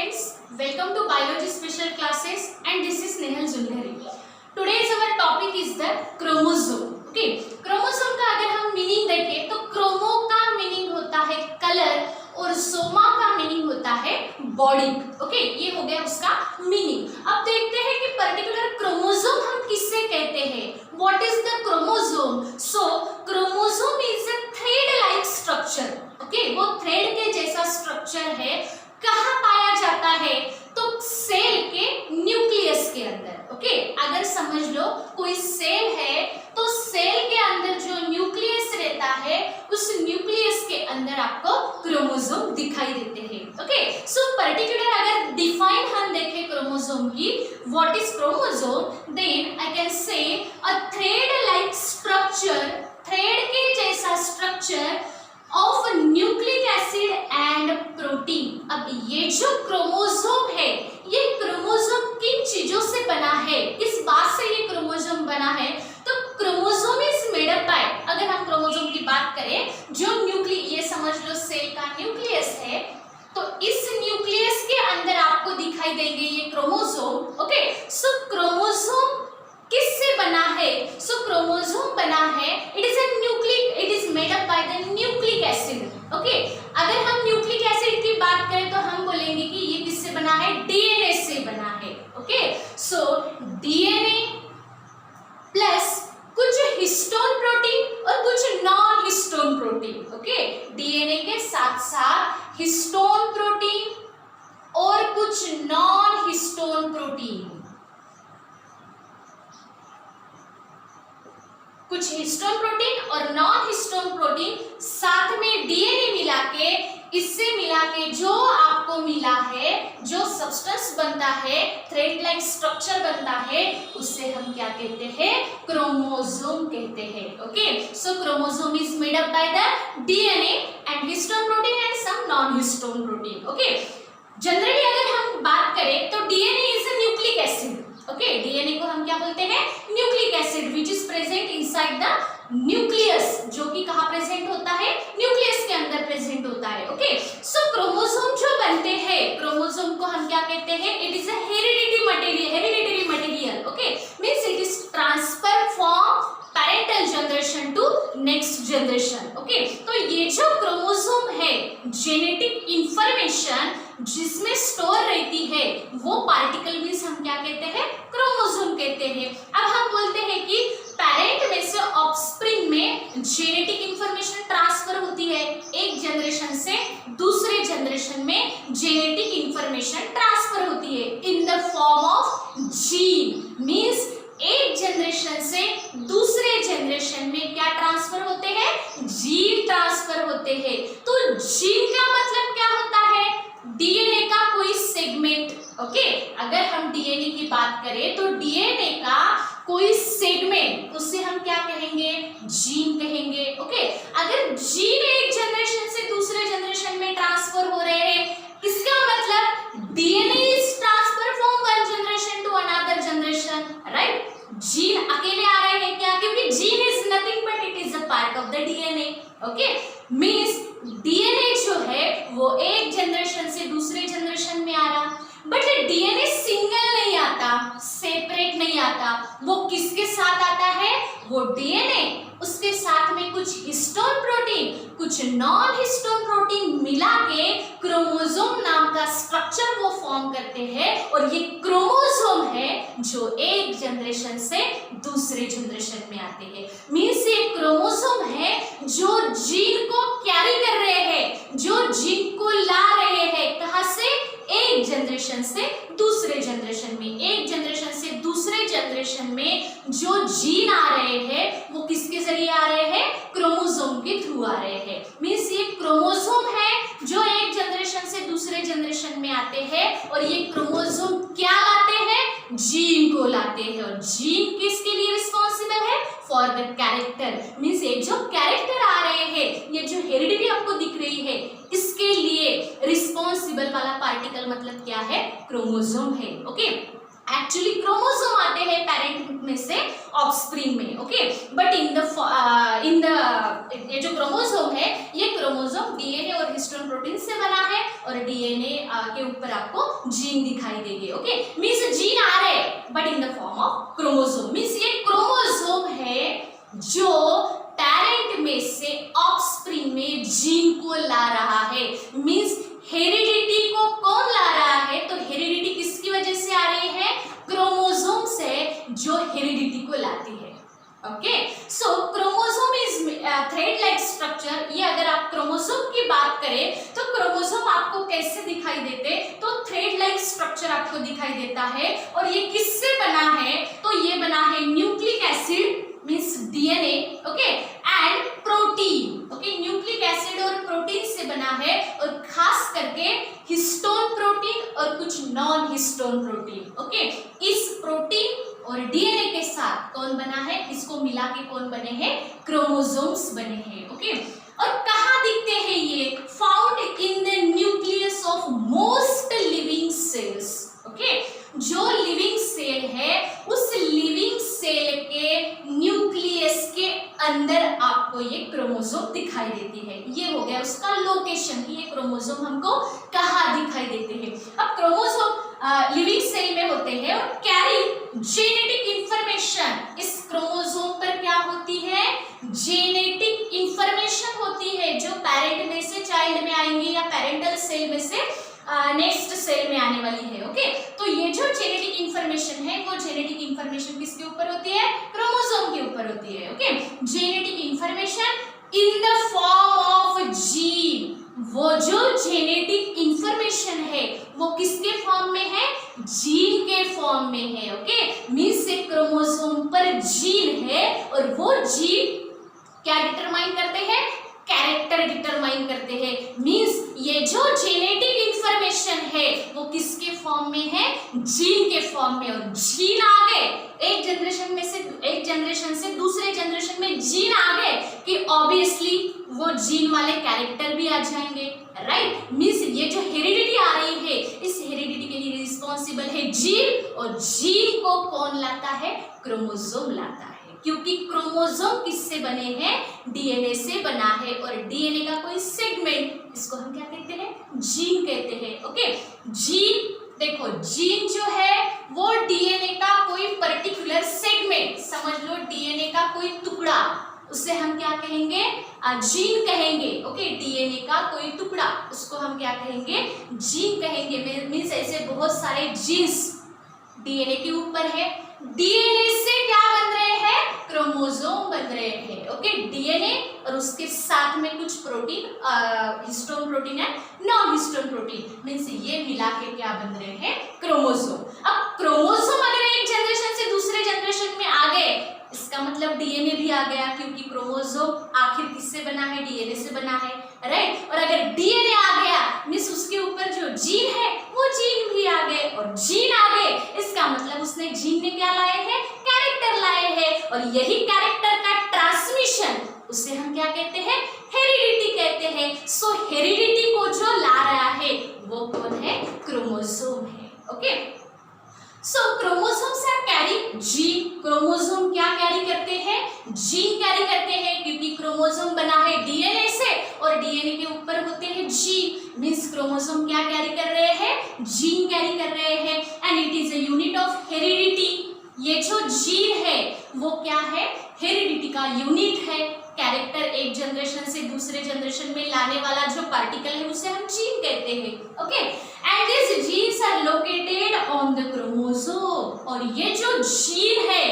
friends, welcome to biology special classes and this is Nehal Zulhari. Today's our topic is the chromosome. Okay, chromosome का अगर हम meaning देखें तो chromo का meaning होता है कलर और सोमा का मीनिंग होता है बॉडी. ओके, ये हो गया उसका मीनिंग. अब देखते हैं कि पर्टिकुलर क्रोमोसोम हम किससे कहते हैं. What is the chromosome? So chromosome is a thread like structure. Okay, वो थ्रेड के जैसा स्ट्रक्चर है. कहाँ पाया जाता है? तो सेल के न्यूक्लियस के अंदर. ओके, अगर समझ लो कोई सेल है तो सेल के अंदर जो न्यूक्लियस रहता है उस न्यूक्लियस के अंदर आपको क्रोमोसोम दिखाई देते हैं. ओके, सो पर्टिकुलर अगर डिफाइन हम देखें क्रोमोसोम की, what is chromosome, then I can say a thread like structure, thread के जैसा structure of nucleic acid and protein. अब ये जो क्रोमोसोम है, ये क्रोमोसोम किन चीजों से बना है, किस बात से ये क्रोमोसोम बना है? तो chromosome is made up bye, अगर हम क्रोमोसोम की बात करें, जो ये समझ लो सेल का न्यूक्लियस है, तो इस न्यूक्लियस के अंदर आपको दिखाई देंगे ये क्रोमोसोम. ओके, सो क्रोमोसोम किससे बना है? सो क्रोमोसोम बना है, it is a nucleic, it is made up by the nucleic acid. Okay, अगर हम न्यूक्लिक एसिड की बात करें तो हम बोलेंगे कि ये किससे बना है? डीएनए से बना है. ओके, सो डीएनए प्लस कुछ हिस्टोन प्रोटीन और कुछ non histone protein. Okay, DNA के साथ साथ हिस्टोन प्रोटीन और कुछ नॉन हिस्टोन प्रोटीन, कुछ हिस्टोन प्रोटीन और नॉन हिस्टोन प्रोटीन साथ में डीएनए मिला के, इससे मिला के जो आपको मिला है, जो सब्सटेंस बनता है, थ्रेड लाइक स्ट्रक्चर बनता है, उससे हम क्या कहते हैं? क्रोमोसोम कहते हैं. Okay, so chromosome is made up by the DNA and histone protein and some non histone protein. Okay, generally अगर हम बात करें तो DNA is a nucleic acid. Okay, DNA को हम क्या बोलते हैं? Nucleic acid which is present inside the nucleus, जो कि कहाँ प्रेजेंट होता है? न्यूक्लियस के अंदर प्रेजेंट होता है. ओके, सो क्रोमोसोम जो बनते हैं, क्रोमोसोम को हम क्या कहते हैं? It is a hereditary material. Okay, means it is transfer from parental generation to next generation. Okay, तो ये जो क्रोमोसोम है, जेनेटिक इंफॉर्मेशन जिसमें स्टोर रहती है, वो पार्टिकल मींस हम क्या कहते हैं? क्रोमोसोम कहते हैं. अब हम बोलते हैं कि पैरेंट में से ऑफस्प्रिंग में जेनेटिक इंफॉर्मेशन ट्रांसफर होती है, एक जनरेशन से दूसरे जनरेशन में जेनेटिक इंफॉर्मेशन ट्रांसफर होती है in the form of gene. Means एक जनरेशन से दूसरे जनरेशन में क्या ट्रांसफर होते हैं? जीन ट्रांसफर होते हैं. तो जीन का मतलब क्या होता है? डीएनए का कोई सेगमेंट. ओके, अगर हम डीएनए की बात करें तो डीएनए का कोई सेगमेंट, उससे हम क्या कहेंगे? जीन कहेंगे. ओके, अगर जीन एक जनरेशन से दूसरे जनरेशन में ट्रांसफर हो रहे हैं, इसका मतलब DNA is transfer from one generation to another generation, right? Gene अकेले आ रहे हैं क्या? क्योंकि gene is nothing but it is a part of the DNA. Okay, means DNA जो है वो एक जनरेशन से दूसरे जनरेशन में आ रहा, बट डीएनए सिंगल नहीं आता, सेपरेट नहीं आता. वो किसके साथ आता है? वो डीएनए उसके साथ में कुछ हिस्टोन प्रोटीन, कुछ नॉन हिस्टोन प्रोटीन मिला के क्रोमोसोम नाम का स्ट्रक्चर वो फॉर्म करते हैं. और ये क्रोमोसोम है जो एक जनरेशन से दूसरे जनरेशन में आते हैं. मींस ये क्रोमोसोम है जो जीन को कैरी कर रहे हैं, जो जीन को ला रहे हैं. कहां से? एक जनरेशन से दूसरे जनरेशन में. एक जनरेशन से दूसरे जनरेशन में जो जीन आ रहे हैं वो किसके जरिए आ रहे हैं? क्रोमोसोम के थ्रू आ रहे हैं. मींस ये क्रोमोसोम है जो एक जनरेशन से दूसरे जनरेशन में आते हैं. और ये क्रोमोसोम क्या लाते हैं? जीन को लाते हैं. और जीन किसके लिए रिस्पॉन्सिबल है? For the character. मींस ये जो कैरेक्टर आ रहे हैं, ये जो हेरिडिटी आपको दिख रही है, इसके लिए रिस्पॉन्सिबल वाला पार्टिकल मतलब क्या है? क्रोमोसोम है. ओके, एक्चुअली क्रोमोसोम आते हैं पेरेंट में से ऑफस्प्रिंग में, ओके। बट इन द ये जो क्रोमोसोम है, ये क्रोमोसोम डीएनए और हिस्टोन प्रोटीन से बना है और डीएनए के ऊपर आपको जीन दिखाई देंगे, ओके। मींस जीन आ रहे but in the form of chromosome. Means ये क्रोमोसोम है जो पेरेंट में से ऑफस्प्रिंग में जीन को ला रहा है। मींस हेरिडिटी को कौन ला रहा है? तो हेरिडिटी किसकी वजह से आ रही है? क्रोमोसोम से, जो हेरिडिटी को लाती है, okay. So chromosome is thread like structure. ये अगर आप क्रोमोसोम की बात करें तो क्रोमोसोम आपको कैसे दिखाई देते? तो थ्रेड लाइक स्ट्रक्चर आपको दिखाई देता है। और ये किससे बना है? तो ये बना है nucleic acid means DNA, okay, and protein, okay. Nucleic acid और प्रोटीन से बना है और खास करके हिस्टोन प्रोटीन और कुछ नॉन हिस्टोन प्रोटीन, ओके। इस प्रोटीन और डीएनए के साथ कौन बना है? इसको मिला के कौन बने हैं? क्रोमोसोम्स बने हैं, ओके। और कहाँ दिखते हैं ये? Found in the nucleus of most living cells, okay. जो लिविंग सेल है उस लिविंग सेल के न्यूक्लियस के अंदर आपको ये क्रोमोसोम दिखाई देती है। ये हो गया उसका लोकेशन कि ये क्रोमोसोम हमको कहाँ दिखाई देते हैं। अब क्रोमोसोम लिविंग सेल में होते हैं और कैरी जेनेटिक इंफॉर्मेशन। इस क्रोमोसोम पर क्या होती है? जेनेटिक इंफॉर्मेशन होती है जो पेरेंट में से चाइल्ड में आएंगी या पेरेंटल सेल में से नेक्स्ट सेल में आने वाली है, ओके। तो ये जो जेनेटिक इंफॉर्मेशन है वो जेनेटिक इंफॉर्मेशन किसके ऊपर होती है? क्रोमोसोम के ऊपर होती है, okay. Genetic information in the form of gene. वो जो जेनेटिक इंफॉर्मेशन है वो किसके फॉर्म में है? जीन के फॉर्म में है, ओके। मींस से क्रोमोसोम पर जीन है और वो जीन क्या डिटरमाइन करते हैं? कैरेक्टर डिटरमाइन करते हैं। मींस ये जो जेनेटिक इंफॉर्मेशन है वो किसके फॉर्म में है? जीन के फॉर्म में। और जीन आ गए एक जनरेशन से दूसरे जनरेशन में, जीन आ गए कि ऑब्वियसली वो जीन वाले कैरेक्टर भी आ जाएंगे, राइट। मींस ये जो हेरिडिटी आ रही है, इस हेरिडिटी के लिए रिस्पॉन्सिबल है जीन, और जीन को कौन लाता है? क्रोमोसोम लाता है। क्योंकि क्रोमोसोम किससे बने हैं? डीएनए से बना है। और डीएनए का कोई सेगमेंट, इसको हम क्या कहते हैं? जीन कहते हैं, ओके। जीन, देखो जीन जो है वो डीएनए का कोई पर्टिकुलर सेगमेंट, समझ लो डीएनए का कोई टुकड़ा, उसे हम क्या कहेंगे? जीन कहेंगे, ओके। डीएनए का कोई टुकड़ा, उसको हम क्या कहेंगे? जीन कहेंगे। मींस ऐसे बहुत सारे जीन्स डीएनए के ऊपर है। डीएनए से क्या बन रहे हैं? क्रोमोसोम बन रहे हैं, ओके। डीएनए और उसके साथ में कुछ प्रोटीन, हिस्टोन प्रोटीन है, नॉन हिस्टोन प्रोटीन, मींस ये मिला के क्या बन रहे हैं? क्रोमोसोम। अब क्रोमोसोम अगर एक जनरेशन से दूसरे जनरेशन में आ गए, इसका मतलब डीएनए भी आ गया, क्योंकि क्रोमोसोम आखिर किससे बना है? डीएनए से बना है, राइट। और अगर डीएनए आ गया मींस उसके ऊपर जो जीन है वो जीन भी आ गए, और जीन आ गए इसका मतलब उसने जीन ने क्या लाए हैं? कैरेक्टर लाए हैं। और यही कैरेक्टर का ट्रांसमिशन, उसे हम क्या कहते हैं? हेरिडिटी कहते हैं। सो हेरिडिटी को जो ला रहा है वो कौन है? क्रोमोसोम है, ओके। सो क्रोमोसोम से कैरी जीन। क्रोमोसोम क्या कैरी करते हैं? जीन कैरी करते हैं, क्योंकि क्रोमोसोम बना है डीएनए से और डीएनए के ऊपर होते हैं जीन। मींस क्रोमोसोम क्या कैरी कर रहे हैं? जीन कैरी कर रहे हैं। And it is a unit of heredity. ये जो जीन है वो क्या है? हेरिडिटी का यूनिट है। कैरेक्टर एक जनरेशन से दूसरे जनरेशन में लाने वाला जो पार्टिकल है उसे हम जीन कहते हैं, okay. And this genes are located on the chromosome. और ये जो जीन है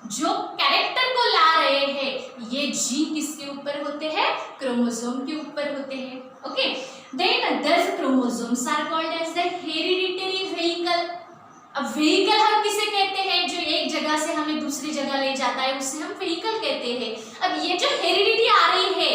जो कैरेक्टर को ला रहे हैं, ये जीन किसके ऊपर होते हैं? क्रोमोसोम के ऊपर होते हैं, okay. Then these chromosomes are called as the hereditary vehicle. अब व्हीकल हम किसे कहते हैं? जो एक जगह से हमें दूसरी जगह ले जाता है उसे हम व्हीकल कहते हैं। अब ये जो हेरिडिटी आ रही है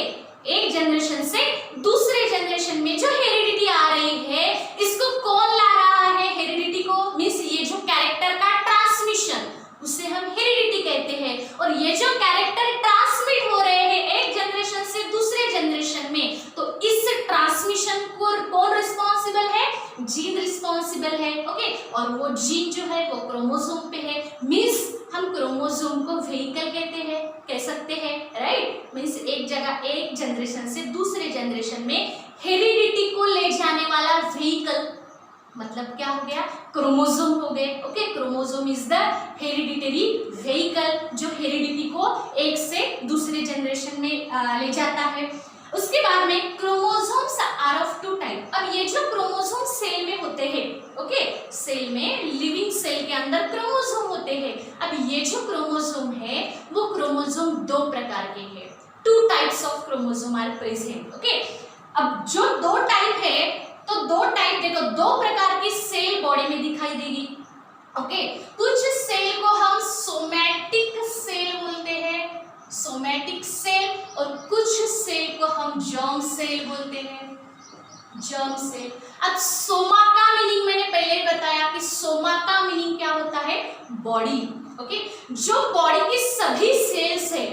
एक जनरेशन से दूसरे जनरेशन में, जो हेरिडिटी आ रही है इसको कौन ला रहा है? हेरिडिटी को, मींस ये जो कैरेक्टर का ट्रांसमिशन, उसे हम हेरिडिटी कहते हैं। और ये जो कैरेक्टर ट्रांसमिट हो रहे हैं एक जनरेशन से दूसरे जनरेशन में, तो इस ट्रांसमिशन को कौन रिस्पॉन्सिबल है? जीन रिस्पॉन्सिबल है, ओके, और वो जीन जो है वो क्रोमोसोम पे है, मीन्स हम क्रोमोसोम को व्हीकल कहते हैं, कह सकते हैं, राइट। मीन्स एक जगह एक जनरेशन से दूसरे जनरेशन में हेरिडिटी को ले जाने वाला व्हीकल, मतलब क्या हो गया, क्रोमोसोम हो गए, okay. Chromosome is the hereditary vehicle जो हेरिडिटी को एक से दूसरे जनरेशन में ले जाता है। उसके बाद में chromosomes are of two type. अब ये जो क्रोमोसोम सेल में होते हैं, ओके, सेल में, लिविंग सेल के अंदर क्रोमोसोम होते हैं। अब ये जो क्रोमोसोम है वो क्रोमोसोम दो प्रकार के हैं, two types of chromosome are present, okay. अब जो दो टाइप है, तो दो टाइप देखो, दो प्रकार की सेल बॉडी में दिखाई देगी, ओके। कुछ सेल को हम सोमैटिक सेल बोलते हैं, सोमैटिक सेल, और कुछ सेल को हम जर्म सेल बोलते हैं, जर्म सेल। अब सोमा का मीनिंग मैंने पहले ही बताया कि सोमा का मीनिंग क्या होता है, बॉडी, ओके। जो बॉडी की सभी सेल्स है,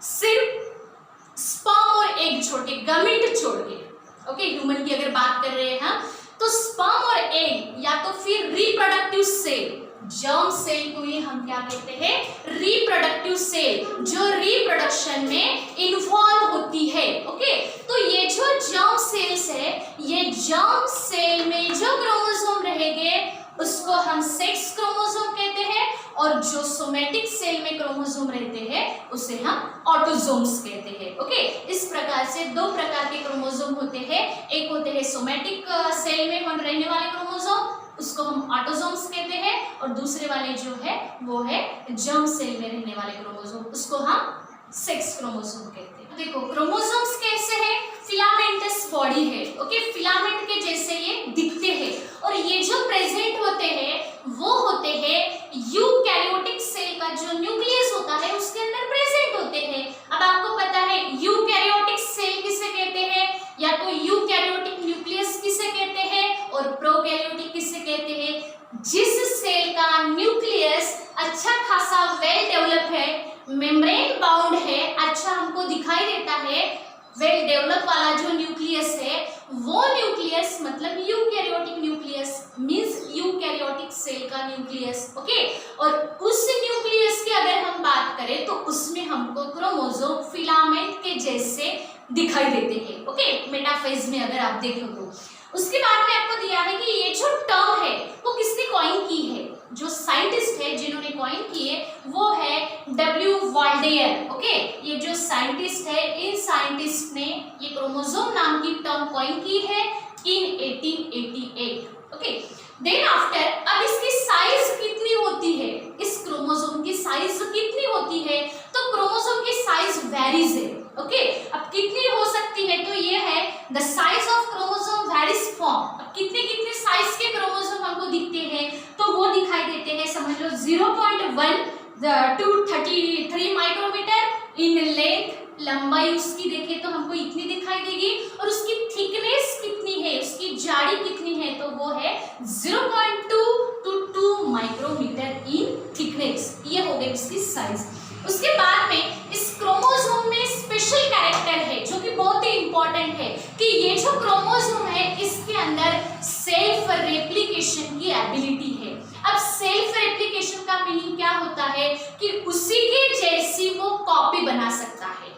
सिर्फ स्पर्म और एग छोड़ के, गमीट छोड़ के, ओके, ह्यूमन की अगर बात कर रहे हैं हम, तो स्पर्म और एग या तो फिर रिप्रोडक्टिव सेल, जर्म सेल को ही हम क्या कहते हैं, रिप्रोडक्टिव सेल, जो रिप्रोडक्शन में इन्वॉल्व होती है, ओके। तो ये जो जर्म सेल्स है, ये जर्म सेल में जो क्रोमोसोम रहेंगे उसको हम सेक्स क्रोमोसोम कहते हैं, और जो सोमैटिक सेल में क्रोमोसोम रहते हैं उसे हम ऑटोसोम्स कहते हैं, ओके। इस प्रकार से दो प्रकार के क्रोमोसोम होते हैं, एक होते हैं सोमैटिक सेल में हम रहने वाले क्रोमोसोम, उसको हम ऑटोसोम्स कहते हैं, और दूसरे वाले जो है वो है जर्म सेल में रहने वाले क्रोमोसोम, उसको हम सेक्स क्रोमोसोम कहते हैं। देखो क्रोमोसोम्स कैसे हैं, फिलामेंटस बॉडी है, ओके, फिलामेंट के जैसे ये दिखते हैं, और ये जो प्रेजेंट होते हैं वो होते हैं यूकैरियोटिक सेल का जो न्यूक्लियस होता है उसके अंदर प्रेजेंट होते हैं। अब आपको पता है यूकैरियोटिक सेल किसे कहते हैं, या तो यूकैरियोटिक न्यूक्लियस किसे कहते हैं, और प्रोकैरियोटिक किसे कहते हैं। जिस सेल का न्यूक्लियस अच्छा खासा वेल डेवलप है, मेम्ब्रेन बाउंड है, अच्छा हमको दिखाई देता है, वेल डेवलप वाला जो न्यूक्लियस है, वो न्यूक्लियस मतलब eukaryotic nucleus, means eukaryotic cell का न्यूक्लियस, ओके। और उस न्यूक्लियस की अगर हम बात करें तो उसमें हमको क्रोमोसोम फिलामेंट के जैसे दिखाई देते हैं, ओके, मेटाफेज में अगर आप देखो तो। उसके बाद में आपको दिया है कि ये जो टर्म है वो किसने कॉइन की है, जो साइंटिस्ट है जिन्होंने कॉइन किए वो है डब्ल्यू वाल्डेयर, ओके। ये जो साइंटिस्ट है, इन साइंटिस्ट ने ये क्रोमोसोम नाम की टर्म कॉइन की है इन 1888, ओके। देन आफ्टर, अब इसकी साइज कितनी होती है, इस क्रोमोसोम की साइज कितनी होती है, तो क्रोमोसोम की साइज वेरीज है, ओके। अब कितनी हो सकती है, तो ये है the size of chromosome varies from, कितने कितने साइज के क्रोमोसोम हमको दिखते हैं, तो वो दिखाई देते हैं, समझ लो 0.1 to 33 माइक्रोमीटर इन लेंथ, लंबाई उसकी देखें तो हमको इतनी दिखाई देगी, और उसकी थिकनेस कितनी है, उसकी जाड़ी कितनी है, तो वो है 0.2 to 2 माइक्रोमीटर इन थिकनेस, ये हो गई उसकी साइज। उसके बाद में इस क्रोमोसोम में स्पेशल कैरेक्टर है जो कि बहुत ही इंपॉर्टेंट है, कि ये जो क्रोमोसोम है इसके अंदर सेल्फ रेप्लिकेशन की एबिलिटी है। अब सेल्फ रेप्लिकेशन का मीनिंग क्या होता है, कि उसी के जैसी वो कॉपी बना सकता है,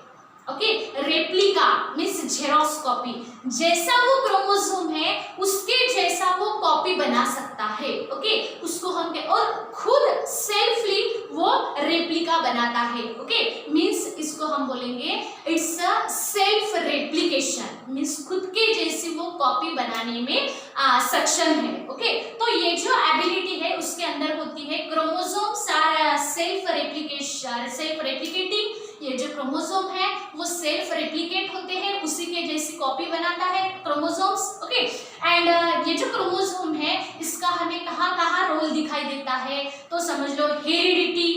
okay. Replica means xerox copy, जैसा वो क्रोमोसोम है उसके जैसा वो कॉपी बना सकता है, ओके। उसको हम और खुद सेल्फली वो रेप्लिका बनाता है, ओके। मीन्स इसको हम बोलेंगे it's a self replication, means खुद के जैसी वो कॉपी बनाने में सक्षम है, ओके। तो ये जो एबिलिटी है उसके अंदर होती है, chromosomes are self replication, self replicating, ये जो क्रोमोसोम है वो सेल्फ रेप्लिकेट होते हैं, उसी के जैसी कॉपी बनाता है क्रोमोसोम्स, ओके। एंड ये जो क्रोमोसोम है इसका हमें कहाँ कहाँ रोल दिखाई देता है, तो समझ लो हेरिडिटी,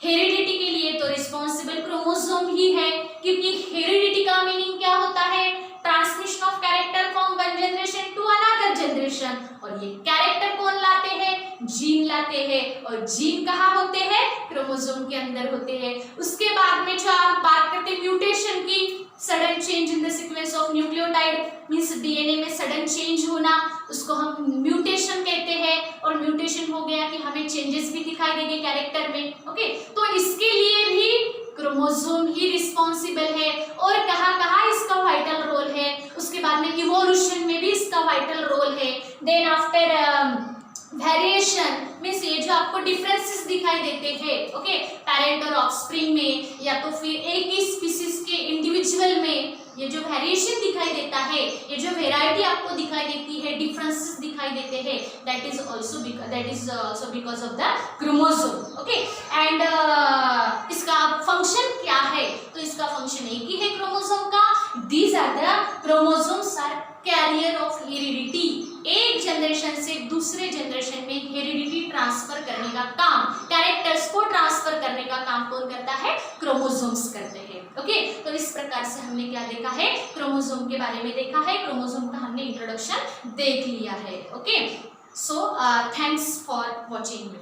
हेरिडिटी के लिए तो रिस्पॉन्सिबल क्रोमोसोम ही है, क्योंकि हेरिडिटी का मीनिंग क्या होता है, transmission of character from one generation to another generation, और ये कैरेक्टर कौन लाते हैं, जीन लाते हैं, और जीन कहाँ होते हैं, क्रोमोसोम के अंदर होते हैं। उसके बाद में जो आप बात करते हैं म्यूटेशन की, sudden change in the sequence of nucleotide means DNA में सडन चेंज होना, उसको हम म्यूटेशन कहते हैं। और म्यूटेशन हो गया कि हमें चेंजेस भी दिखाई देंगे कैरेक्टर में। ओके, तो इसके लिए भी क्रोमोसोम ही रिस्पॉन्सिबल है। और कहाँ कहाँ इसका वाइटल रोल है, उसके बाद में इवोल्यूशन में भी इसका वाइटल रोल है। देन आफ्टर वेरिएशन मीन्स ये जो आपको डिफरेंसेस दिखाई देते हैं, ओके, पेरेंट और ऑफस्प्रिंग में, या तो फिर एक ही स्पीसीज के इंडिविजुअल में ये जो वेरिएशन दिखाई देता है, ये जो वेराइटी आपको दिखाई देती है, डिफरेंसेस दिखाई देते हैं, that is also because of the chromosome. Okay, and इसका फंक्शन क्या है, तो इसका फंक्शन एक ही है क्रोमोसोम का। These are the chromosomes are carrier of heredity. एक जनरेशन से दूसरे जनरेशन में हेरिडिटी ट्रांसफर करने का काम, कैरेक्टर्स को ट्रांसफर करने का काम कौन करता है, क्रोमोसोम्स करते हैं। ओके, तो इस प्रकार से हमने क्या देखा है, क्रोमोसोम के बारे में देखा है, क्रोमोसोम का हमने इंट्रोडक्शन देख लिया है। Okay, so thanks for watching me.